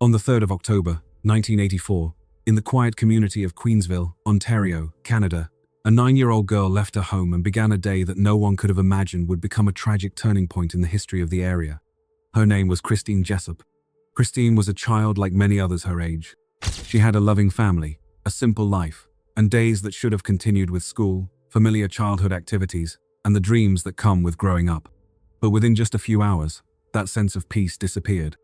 On the 3rd of October, 1984, in the quiet community of Queensville, Ontario, Canada, a 9-year-old girl left her home and began a day that no one could have imagined would become a tragic turning point in the history of the area. Her name was Christine Jessop. Christine was a child like many others her age. She had a loving family, a simple life, and days that should have continued with school, familiar childhood activities, and the dreams that come with growing up. But within just a few hours, that sense of peace disappeared.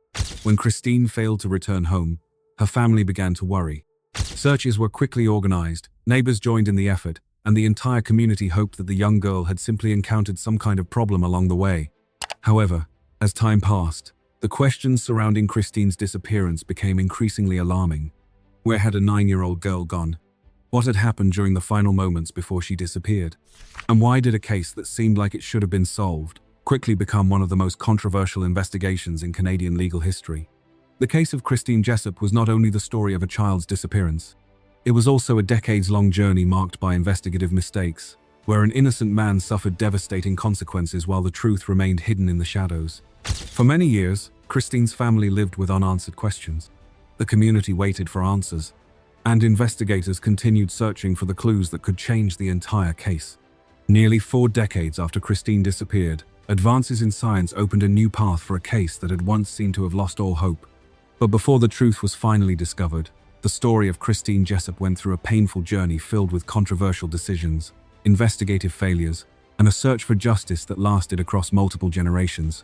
When Christine failed to return home, her family began to worry. Searches were quickly organized, neighbors joined in the effort, and the entire community hoped that the young girl had simply encountered some kind of problem along the way. However, as time passed, the questions surrounding Christine's disappearance became increasingly alarming. Where had a 9-year-old girl gone? What had happened during the final moments before she disappeared? And why did a case that seemed like it should have been solved quickly become one of the most controversial investigations in Canadian legal history? The case of Christine Jessop was not only the story of a child's disappearance. It was also a decades-long journey marked by investigative mistakes, where an innocent man suffered devastating consequences while the truth remained hidden in the shadows. For many years, Christine's family lived with unanswered questions. The community waited for answers, and investigators continued searching for the clues that could change the entire case. Nearly 4 decades after Christine disappeared, advances in science opened a new path for a case that had once seemed to have lost all hope. But before the truth was finally discovered, the story of Christine Jessop went through a painful journey filled with controversial decisions, investigative failures, and a search for justice that lasted across multiple generations.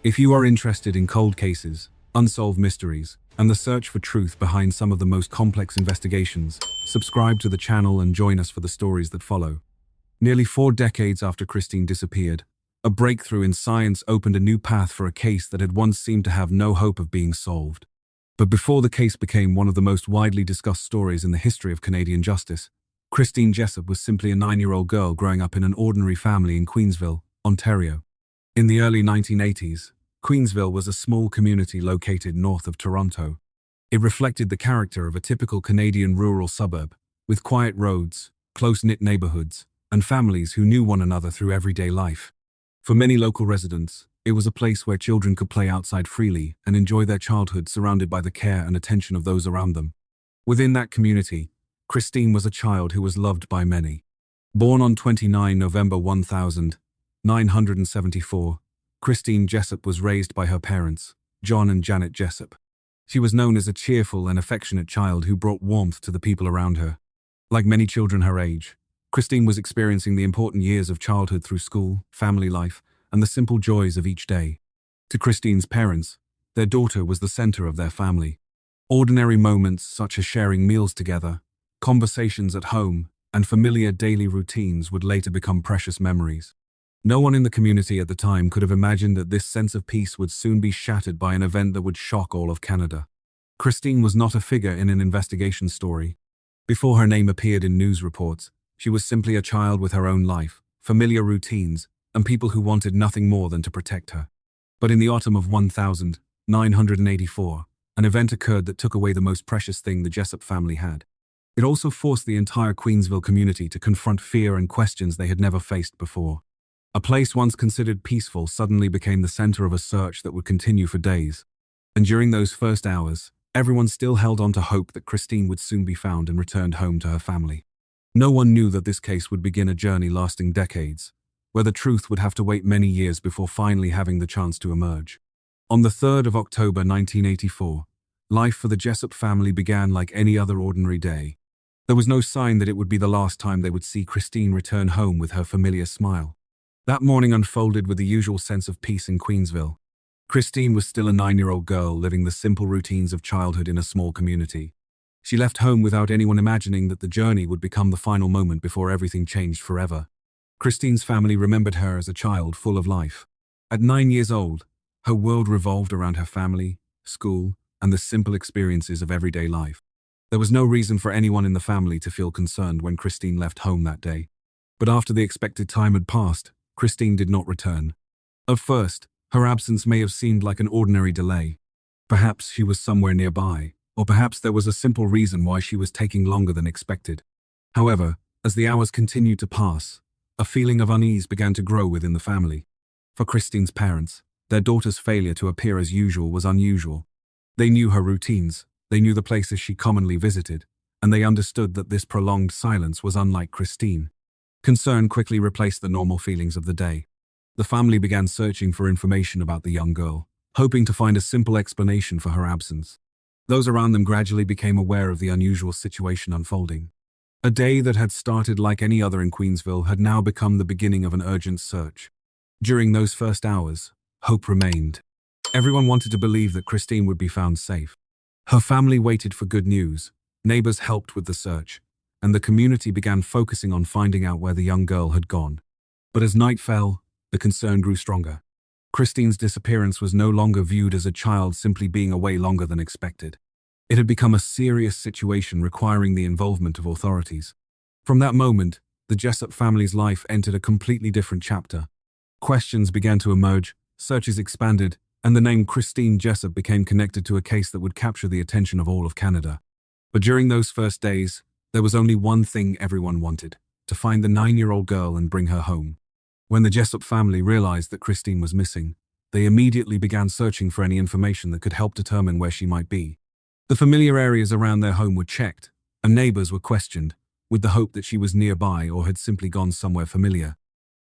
If you are interested in cold cases, unsolved mysteries, and the search for truth behind some of the most complex investigations, subscribe to the channel and join us for the stories that follow. Nearly 4 decades after Christine disappeared, a breakthrough in science opened a new path for a case that had once seemed to have no hope of being solved. But before the case became one of the most widely discussed stories in the history of Canadian justice, Christine Jessop was simply a 9-year-old girl growing up in an ordinary family in Queensville, Ontario. In the early 1980s, Queensville was a small community located north of Toronto. It reflected the character of a typical Canadian rural suburb, with quiet roads, close-knit neighborhoods, and families who knew one another through everyday life. For many local residents, it was a place where children could play outside freely and enjoy their childhood surrounded by the care and attention of those around them. Within that community, Christine was a child who was loved by many. Born on 29 November 1974, Christine Jessop was raised by her parents, John and Janet Jessop. She was known as a cheerful and affectionate child who brought warmth to the people around her. Like many children her age, Christine was experiencing the important years of childhood through school, family life, and the simple joys of each day. To Christine's parents, their daughter was the center of their family. Ordinary moments such as sharing meals together, conversations at home, and familiar daily routines would later become precious memories. No one in the community at the time could have imagined that this sense of peace would soon be shattered by an event that would shock all of Canada. Christine was not a figure in an investigation story. Before her name appeared in news reports, she was simply a child with her own life, familiar routines, and people who wanted nothing more than to protect her. But in the autumn of 1984, an event occurred that took away the most precious thing the Jessop family had. It also forced the entire Queensville community to confront fear and questions they had never faced before. A place once considered peaceful suddenly became the center of a search that would continue for days. And during those first hours, everyone still held on to hope that Christine would soon be found and returned home to her family. No one knew that this case would begin a journey lasting decades, where the truth would have to wait many years before finally having the chance to emerge. On the 3rd of October 1984, life for the Jessop family began like any other ordinary day. There was no sign that it would be the last time they would see Christine return home with her familiar smile. That morning unfolded with the usual sense of peace in Queensville. Christine was still a 9-year-old girl living the simple routines of childhood in a small community. She left home without anyone imagining that the journey would become the final moment before everything changed forever. Christine's family remembered her as a child full of life. At 9 years old, her world revolved around her family, school, and the simple experiences of everyday life. There was no reason for anyone in the family to feel concerned when Christine left home that day. But after the expected time had passed, Christine did not return. At first, her absence may have seemed like an ordinary delay. Perhaps she was somewhere nearby, or perhaps there was a simple reason why she was taking longer than expected. However, as the hours continued to pass, a feeling of unease began to grow within the family. For Christine's parents, their daughter's failure to appear as usual was unusual. They knew her routines, they knew the places she commonly visited, and they understood that this prolonged silence was unlike Christine. Concern quickly replaced the normal feelings of the day. The family began searching for information about the young girl, hoping to find a simple explanation for her absence. Those around them gradually became aware of the unusual situation unfolding. A day that had started like any other in Queensville had now become the beginning of an urgent search. During those first hours, hope remained. Everyone wanted to believe that Christine would be found safe. Her family waited for good news, neighbors helped with the search, and the community began focusing on finding out where the young girl had gone. But as night fell, the concern grew stronger. Christine's disappearance was no longer viewed as a child simply being away longer than expected. It had become a serious situation requiring the involvement of authorities. From that moment, the Jessop family's life entered a completely different chapter. Questions began to emerge, searches expanded, and the name Christine Jessop became connected to a case that would capture the attention of all of Canada. But during those first days, there was only one thing everyone wanted: to find the 9-year-old girl and bring her home. When the Jessop family realized that Christine was missing, they immediately began searching for any information that could help determine where she might be. The familiar areas around their home were checked, and neighbors were questioned, with the hope that she was nearby or had simply gone somewhere familiar.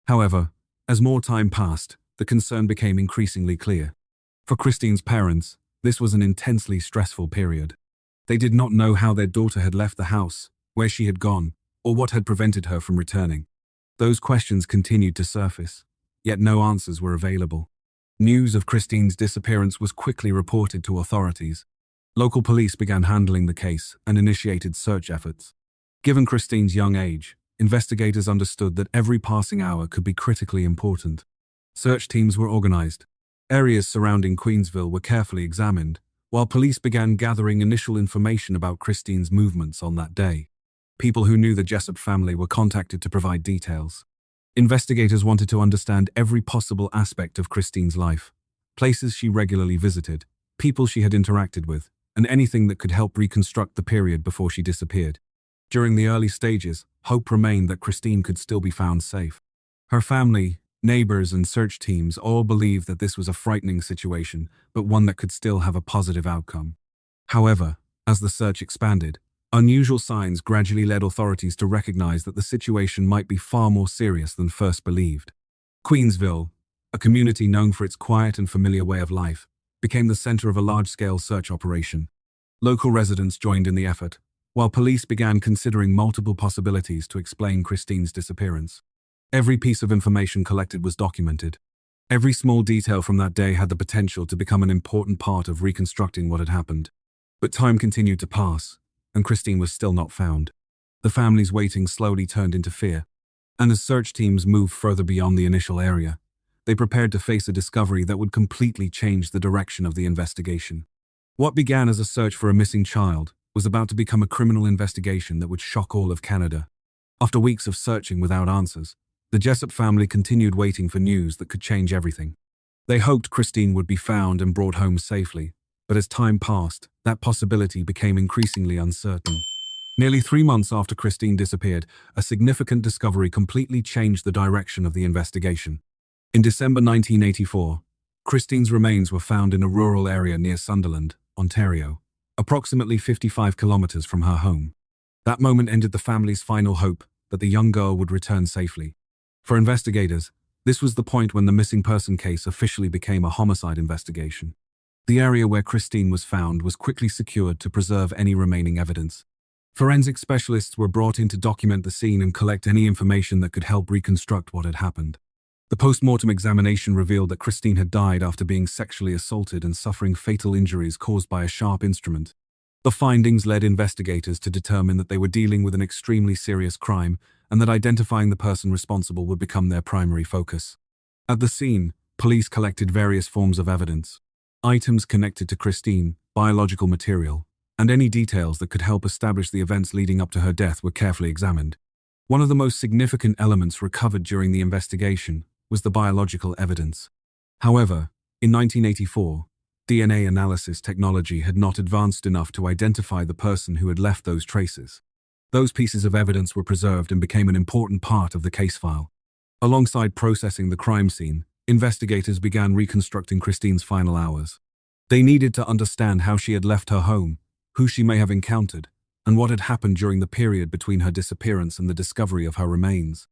However, as more time passed, the concern became increasingly clear. For Christine's parents, this was an intensely stressful period. They did not know how their daughter had left the house, where she had gone, or what had prevented her from returning. Those questions continued to surface, yet no answers were available. News of Christine's disappearance was quickly reported to authorities. Local police began handling the case and initiated search efforts. Given Christine's young age, investigators understood that every passing hour could be critically important. Search teams were organized. Areas surrounding Queensville were carefully examined, while police began gathering initial information about Christine's movements on that day. People who knew the Jessop family were contacted to provide details. Investigators wanted to understand every possible aspect of Christine's life: places she regularly visited, people she had interacted with, and anything that could help reconstruct the period before she disappeared. During the early stages, hope remained that Christine could still be found safe. Her family, neighbors, and search teams all believed that this was a frightening situation, but one that could still have a positive outcome. However, as the search expanded, unusual signs gradually led authorities to recognize that the situation might be far more serious than first believed. Queensville, a community known for its quiet and familiar way of life, became the center of a large-scale search operation. Local residents joined in the effort, while police began considering multiple possibilities to explain Christine's disappearance. Every piece of information collected was documented. Every small detail from that day had the potential to become an important part of reconstructing what had happened. But time continued to pass, and Christine was still not found. The family's waiting slowly turned into fear, and as search teams moved further beyond the initial area, they prepared to face a discovery that would completely change the direction of the investigation. What began as a search for a missing child was about to become a criminal investigation that would shock all of Canada. After weeks of searching without answers, the Jessop family continued waiting for news that could change everything. They hoped Christine would be found and brought home safely, but as time passed, that possibility became increasingly uncertain. Nearly 3 months after Christine disappeared, a significant discovery completely changed the direction of the investigation. In December 1984, Christine's remains were found in a rural area near Sunderland, Ontario, approximately 55 kilometers from her home. That moment ended the family's final hope that the young girl would return safely. For investigators, this was the point when the missing person case officially became a homicide investigation. The area where Christine was found was quickly secured to preserve any remaining evidence. Forensic specialists were brought in to document the scene and collect any information that could help reconstruct what had happened. The post-mortem examination revealed that Christine had died after being sexually assaulted and suffering fatal injuries caused by a sharp instrument. The findings led investigators to determine that they were dealing with an extremely serious crime and that identifying the person responsible would become their primary focus. At the scene, police collected various forms of evidence: items connected to Christine, biological material, and any details that could help establish the events leading up to her death were carefully examined. One of the most significant elements recovered during the investigation was the biological evidence. However, in 1984, DNA analysis technology had not advanced enough to identify the person who had left those traces. Those pieces of evidence were preserved and became an important part of the case file. Alongside processing the crime scene, investigators began reconstructing Christine's final hours. They needed to understand how she had left her home, who she may have encountered, and what had happened during the period between her disappearance and the discovery of her remains.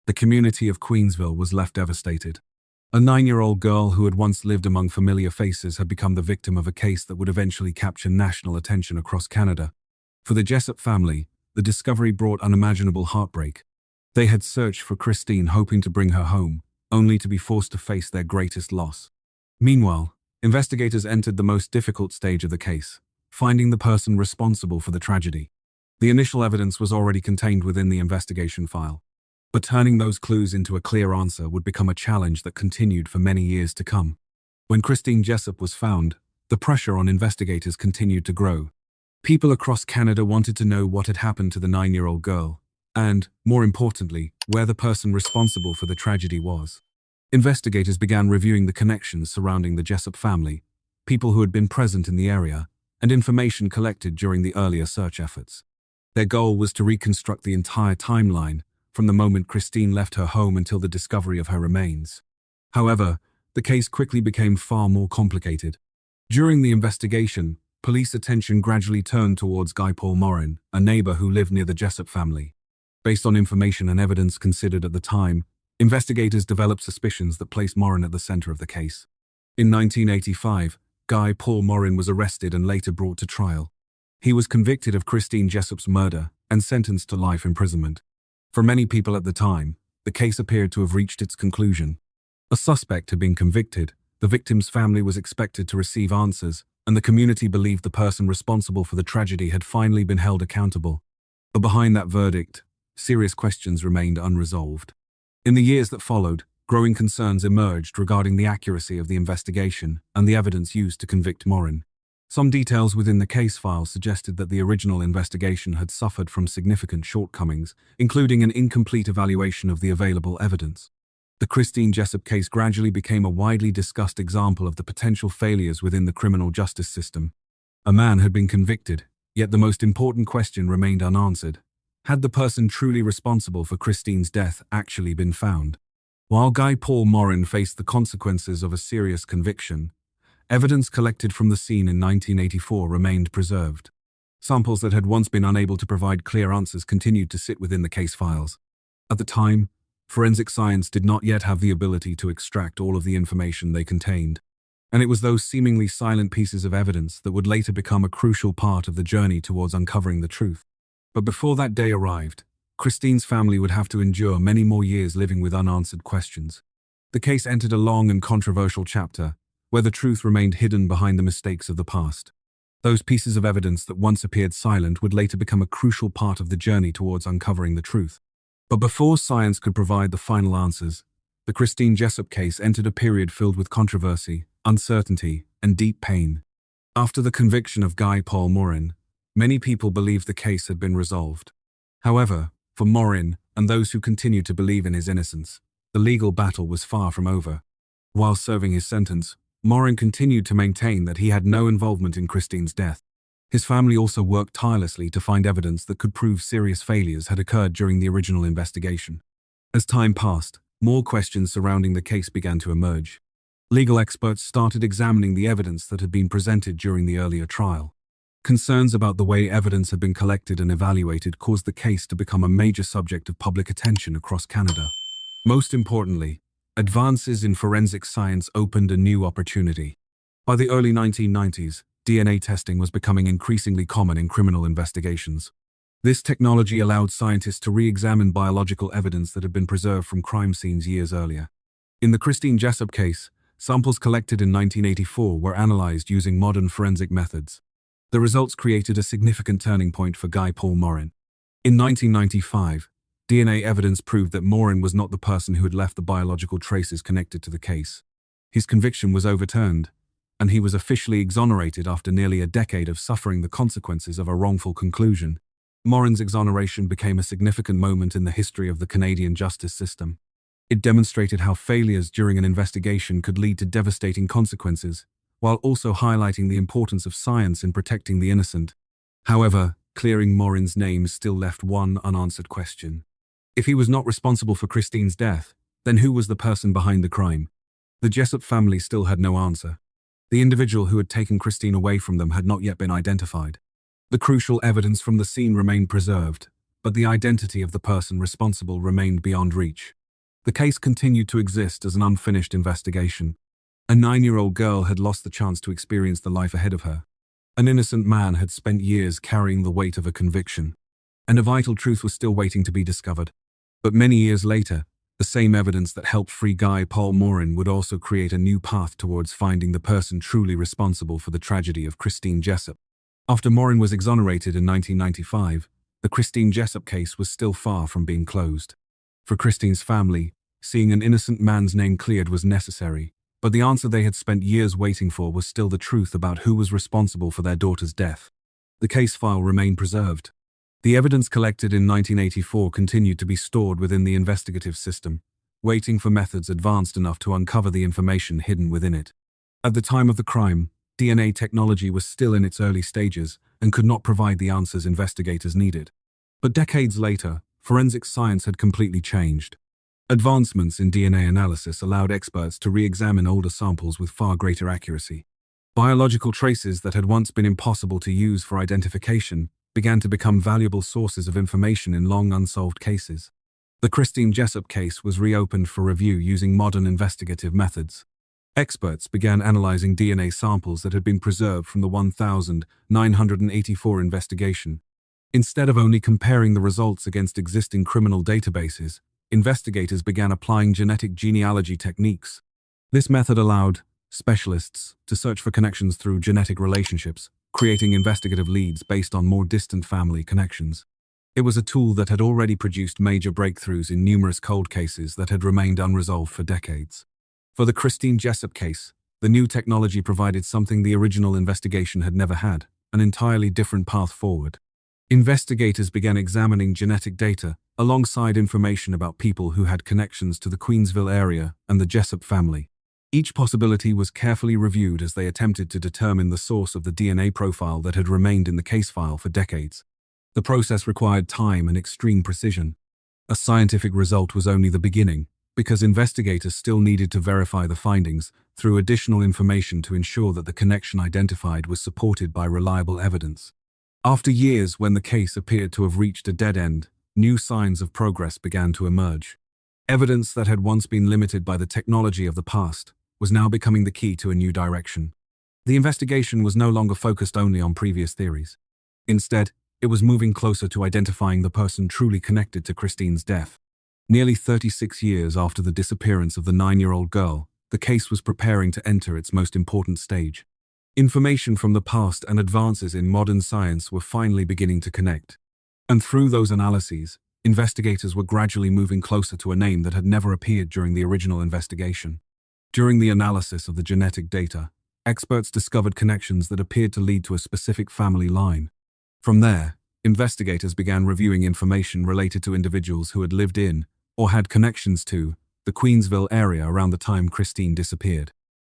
The community of Queensville was left devastated. A 9-year-old girl who had once lived among familiar faces had become the victim of a case that would eventually capture national attention across Canada. For the Jessop family, the discovery brought unimaginable heartbreak. They had searched for Christine, hoping to bring her home, only to be forced to face their greatest loss. Meanwhile, investigators entered the most difficult stage of the case, finding the person responsible for the tragedy. The initial evidence was already contained within the investigation file, but turning those clues into a clear answer would become a challenge that continued for many years to come. When Christine Jessop was found, the pressure on investigators continued to grow. People across Canada wanted to know what had happened to the 9-year-old girl, and, more importantly, where the person responsible for the tragedy was. Investigators began reviewing the connections surrounding the Jessop family, people who had been present in the area, and information collected during the earlier search efforts. Their goal was to reconstruct the entire timeline, from the moment Christine left her home until the discovery of her remains. However, the case quickly became far more complicated. During the investigation, police attention gradually turned towards Guy Paul Morin, a neighbor who lived near the Jessop family. Based on information and evidence considered at the time, investigators developed suspicions that placed Morin at the center of the case. In 1985, Guy Paul Morin was arrested and later brought to trial. He was convicted of Christine Jessop's murder and sentenced to life imprisonment. For many people at the time, the case appeared to have reached its conclusion. A suspect had been convicted, the victim's family was expected to receive answers, and the community believed the person responsible for the tragedy had finally been held accountable. But behind that verdict, serious questions remained unresolved. In the years that followed, growing concerns emerged regarding the accuracy of the investigation and the evidence used to convict Morin. Some details within the case file suggested that the original investigation had suffered from significant shortcomings, including an incomplete evaluation of the available evidence. The Christine Jessop case gradually became a widely discussed example of the potential failures within the criminal justice system. A man had been convicted, yet the most important question remained unanswered. Had the person truly responsible for Christine's death actually been found? While Guy Paul Morin faced the consequences of a serious conviction, evidence collected from the scene in 1984 remained preserved. Samples that had once been unable to provide clear answers continued to sit within the case files. At the time, forensic science did not yet have the ability to extract all of the information they contained, and it was those seemingly silent pieces of evidence that would later become a crucial part of the journey towards uncovering the truth. But before that day arrived, Christine's family would have to endure many more years living with unanswered questions. The case entered a long and controversial chapter, where the truth remained hidden behind the mistakes of the past. Those pieces of evidence that once appeared silent would later become a crucial part of the journey towards uncovering the truth. But before science could provide the final answers, the Christine Jessop case entered a period filled with controversy, uncertainty, and deep pain. After the conviction of Guy Paul Morin, many people believed the case had been resolved. However, for Morin and those who continued to believe in his innocence, the legal battle was far from over. While serving his sentence, Morin continued to maintain that he had no involvement in Christine's death. His family also worked tirelessly to find evidence that could prove serious failures had occurred during the original investigation. As time passed, more questions surrounding the case began to emerge. Legal experts started examining the evidence that had been presented during the earlier trial. Concerns about the way evidence had been collected and evaluated caused the case to become a major subject of public attention across Canada. Most importantly, advances in forensic science opened a new opportunity. By the early 1990s, DNA testing was becoming increasingly common in criminal investigations. This technology allowed scientists to re-examine biological evidence that had been preserved from crime scenes years earlier. In the Christine Jessop case, samples collected in 1984 were analyzed using modern forensic methods. The results created a significant turning point for Guy Paul Morin. In 1995, DNA evidence proved that Morin was not the person who had left the biological traces connected to the case. His conviction was overturned, and he was officially exonerated after nearly a decade of suffering the consequences of a wrongful conclusion. Morin's exoneration became a significant moment in the history of the Canadian justice system. It demonstrated how failures during an investigation could lead to devastating consequences, while also highlighting the importance of science in protecting the innocent. However, clearing Morin's name still left one unanswered question. If he was not responsible for Christine's death, then who was the person behind the crime? The Jessop family still had no answer. The individual who had taken Christine away from them had not yet been identified. The crucial evidence from the scene remained preserved, but the identity of the person responsible remained beyond reach. The case continued to exist as an unfinished investigation. A 9-year-old girl had lost the chance to experience the life ahead of her. An innocent man had spent years carrying the weight of a conviction, and a vital truth was still waiting to be discovered. But many years later, the same evidence that helped free Guy Paul Morin would also create a new path towards finding the person truly responsible for the tragedy of Christine Jessop. After Morin was exonerated in 1995, the Christine Jessop case was still far from being closed. For Christine's family, seeing an innocent man's name cleared was necessary, but the answer they had spent years waiting for was still the truth about who was responsible for their daughter's death. The case file remained preserved. The evidence collected in 1984 continued to be stored within the investigative system, waiting for methods advanced enough to uncover the information hidden within it. At the time of the crime, DNA technology was still in its early stages and could not provide the answers investigators needed. But decades later, forensic science had completely changed. Advancements in DNA analysis allowed experts to re-examine older samples with far greater accuracy. Biological traces that had once been impossible to use for identification began to become valuable sources of information in long unsolved cases. The Christine Jessop case was reopened for review using modern investigative methods. Experts began analyzing DNA samples that had been preserved from the 1984 investigation. Instead of only comparing the results against existing criminal databases, investigators began applying genetic genealogy techniques. This method allowed specialists to search for connections through genetic relationships, creating investigative leads based on more distant family connections. It was a tool that had already produced major breakthroughs in numerous cold cases that had remained unresolved for decades. For the Christine Jessop case, the new technology provided something the original investigation had never had, an entirely different path forward. Investigators began examining genetic data alongside information about people who had connections to the Queensville area and the Jessop family. Each possibility was carefully reviewed as they attempted to determine the source of the DNA profile that had remained in the case file for decades. The process required time and extreme precision. A scientific result was only the beginning, because investigators still needed to verify the findings through additional information to ensure that the connection identified was supported by reliable evidence. After years, when the case appeared to have reached a dead end, new signs of progress began to emerge. Evidence that had once been limited by the technology of the past was now becoming the key to a new direction. The investigation was no longer focused only on previous theories. Instead, it was moving closer to identifying the person truly connected to Christine's death. Nearly 36 years after the disappearance of the 9-year-old girl, the case was preparing to enter its most important stage. Information from the past and advances in modern science were finally beginning to connect. And through those analyses, investigators were gradually moving closer to a name that had never appeared during the original investigation. During the analysis of the genetic data, experts discovered connections that appeared to lead to a specific family line. From there, investigators began reviewing information related to individuals who had lived in, or had connections to, the Queensville area around the time Christine disappeared.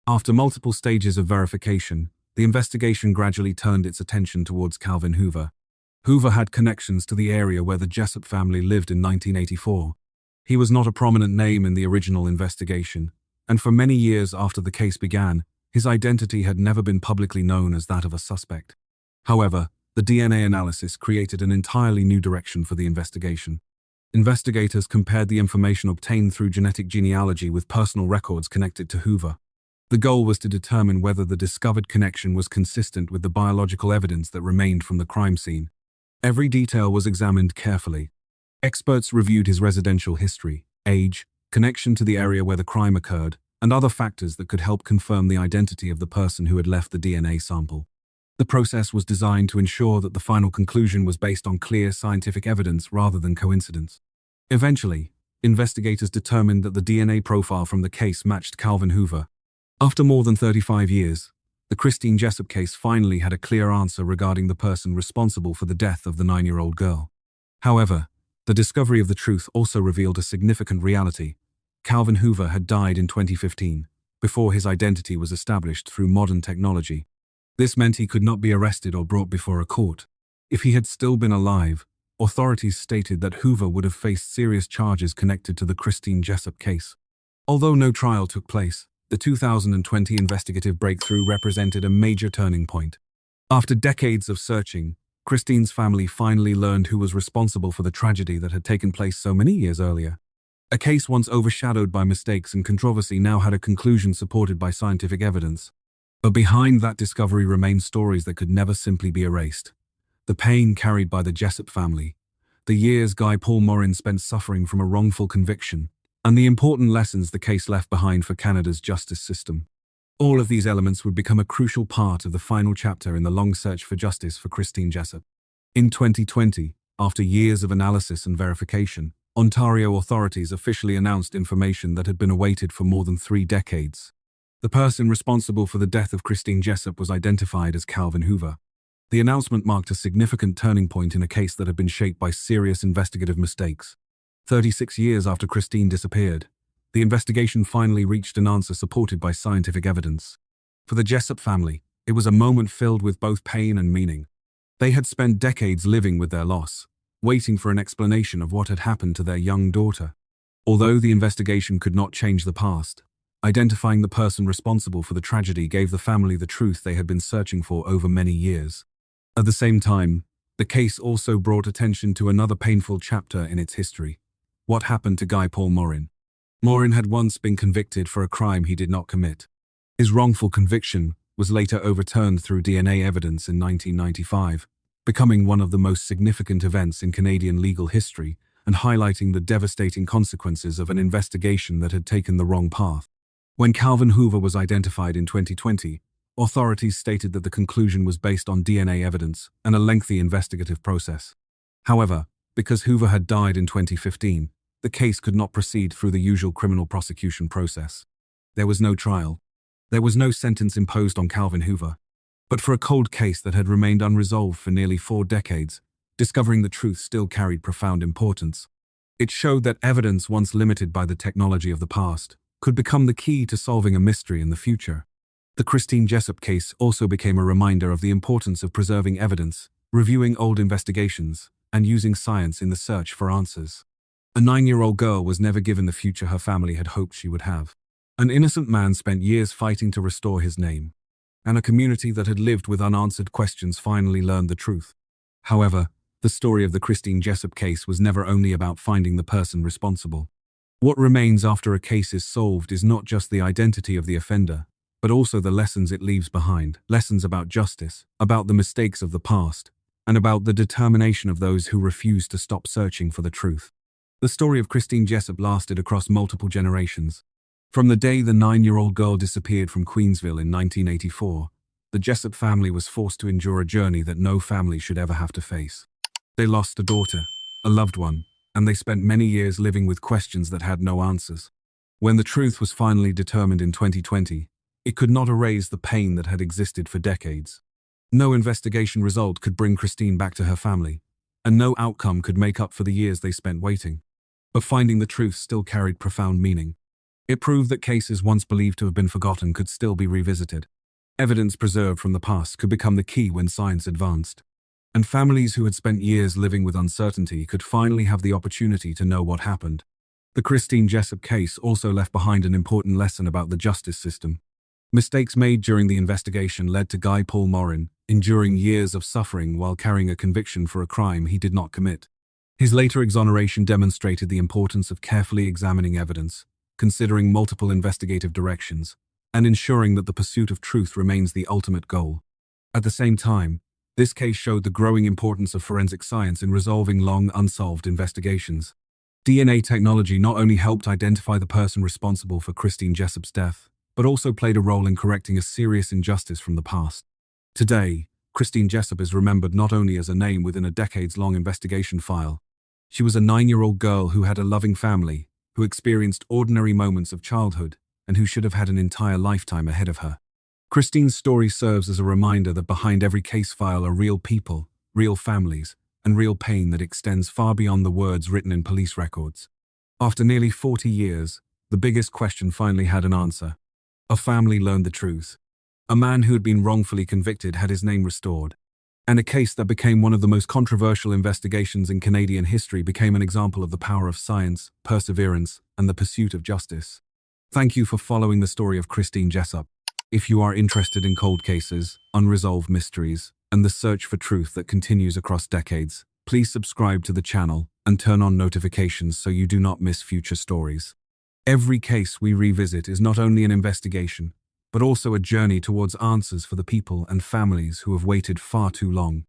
After multiple stages of verification, the investigation gradually turned its attention towards Calvin Hoover. Hoover had connections to the area where the Jessop family lived in 1984. He was not a prominent name in the original investigation, and for many years after the case began, his identity had never been publicly known as that of a suspect. However, the DNA analysis created an entirely new direction for the investigation. Investigators compared the information obtained through genetic genealogy with personal records connected to Hoover. The goal was to determine whether the discovered connection was consistent with the biological evidence that remained from the crime scene. Every detail was examined carefully. Experts reviewed his residential history, age, connection to the area where the crime occurred, and other factors that could help confirm the identity of the person who had left the DNA sample. The process was designed to ensure that the final conclusion was based on clear scientific evidence rather than coincidence. Eventually, investigators determined that the DNA profile from the case matched Calvin Hoover. After more than 35 years, the Christine Jessop case finally had a clear answer regarding the person responsible for the death of the 9-year-old girl. However, the discovery of the truth also revealed a significant reality. Calvin Hoover had died in 2015, before his identity was established through modern technology. This meant he could not be arrested or brought before a court. If he had still been alive, authorities stated that Hoover would have faced serious charges connected to the Christine Jessop case. Although no trial took place, the 2020 investigative breakthrough represented a major turning point. After decades of searching, Christine's family finally learned who was responsible for the tragedy that had taken place so many years earlier. A case once overshadowed by mistakes and controversy now had a conclusion supported by scientific evidence. But behind that discovery remained stories that could never simply be erased. The pain carried by the Jessop family, the years Guy Paul Morin spent suffering from a wrongful conviction, and the important lessons the case left behind for Canada's justice system. All of these elements would become a crucial part of the final chapter in the long search for justice for Christine Jessop. In 2020, after years of analysis and verification, Ontario authorities officially announced information that had been awaited for more than 3 decades. The person responsible for the death of Christine Jessop was identified as Calvin Hoover. The announcement marked a significant turning point in a case that had been shaped by serious investigative mistakes. 36 years after Christine disappeared, the investigation finally reached an answer supported by scientific evidence. For the Jessop family, it was a moment filled with both pain and meaning. They had spent decades living with their loss, waiting for an explanation of what had happened to their young daughter. Although the investigation could not change the past, identifying the person responsible for the tragedy gave the family the truth they had been searching for over many years. At the same time, the case also brought attention to another painful chapter in its history. What happened to Guy Paul Morin? Morin had once been convicted for a crime he did not commit. His wrongful conviction was later overturned through DNA evidence in 1995, becoming one of the most significant events in Canadian legal history and highlighting the devastating consequences of an investigation that had taken the wrong path. When Calvin Hoover was identified in 2020, authorities stated that the conclusion was based on DNA evidence and a lengthy investigative process. However, because Hoover had died in 2015, the case could not proceed through the usual criminal prosecution process. There was no trial. There was no sentence imposed on Calvin Hoover. But for a cold case that had remained unresolved for nearly 4 decades, discovering the truth still carried profound importance. It showed that evidence once limited by the technology of the past could become the key to solving a mystery in the future. The Christine Jessop case also became a reminder of the importance of preserving evidence, reviewing old investigations, and using science in the search for answers. A 9-year-old girl was never given the future her family had hoped she would have. An innocent man spent years fighting to restore his name. And a community that had lived with unanswered questions finally learned the truth. However, the story of the Christine Jessop case was never only about finding the person responsible. What remains after a case is solved is not just the identity of the offender, but also the lessons it leaves behind, lessons about justice, about the mistakes of the past, and about the determination of those who refuse to stop searching for the truth. The story of Christine Jessop lasted across multiple generations. From the day the 9-year-old girl disappeared from Queensville in 1984, the Jessop family was forced to endure a journey that no family should ever have to face. They lost a daughter, a loved one, and they spent many years living with questions that had no answers. When the truth was finally determined in 2020, it could not erase the pain that had existed for decades. No investigation result could bring Christine back to her family, and no outcome could make up for the years they spent waiting. But finding the truth still carried profound meaning. It proved that cases once believed to have been forgotten could still be revisited. Evidence preserved from the past could become the key when science advanced. And families who had spent years living with uncertainty could finally have the opportunity to know what happened. The Christine Jessop case also left behind an important lesson about the justice system. Mistakes made during the investigation led to Guy Paul Morin enduring years of suffering while carrying a conviction for a crime he did not commit. His later exoneration demonstrated the importance of carefully examining evidence, considering multiple investigative directions, and ensuring that the pursuit of truth remains the ultimate goal. At the same time, this case showed the growing importance of forensic science in resolving long unsolved investigations. DNA technology not only helped identify the person responsible for Christine Jessop's death, but also played a role in correcting a serious injustice from the past. Today, Christine Jessop is remembered not only as a name within a decades-long investigation file. She was a 9-year-old girl who had a loving family, who experienced ordinary moments of childhood, and who should have had an entire lifetime ahead of her. Christine's story serves as a reminder that behind every case file are real people, real families, and real pain that extends far beyond the words written in police records. After nearly 40 years, the biggest question finally had an answer. A family learned the truth. A man who had been wrongfully convicted had his name restored. And a case that became one of the most controversial investigations in Canadian history became an example of the power of science, perseverance, and the pursuit of justice. Thank you for following the story of Christine Jessop. If you are interested in cold cases, unresolved mysteries, and the search for truth that continues across decades, please subscribe to the channel and turn on notifications so you do not miss future stories. Every case we revisit is not only an investigation, but also a journey towards answers for the people and families who have waited far too long.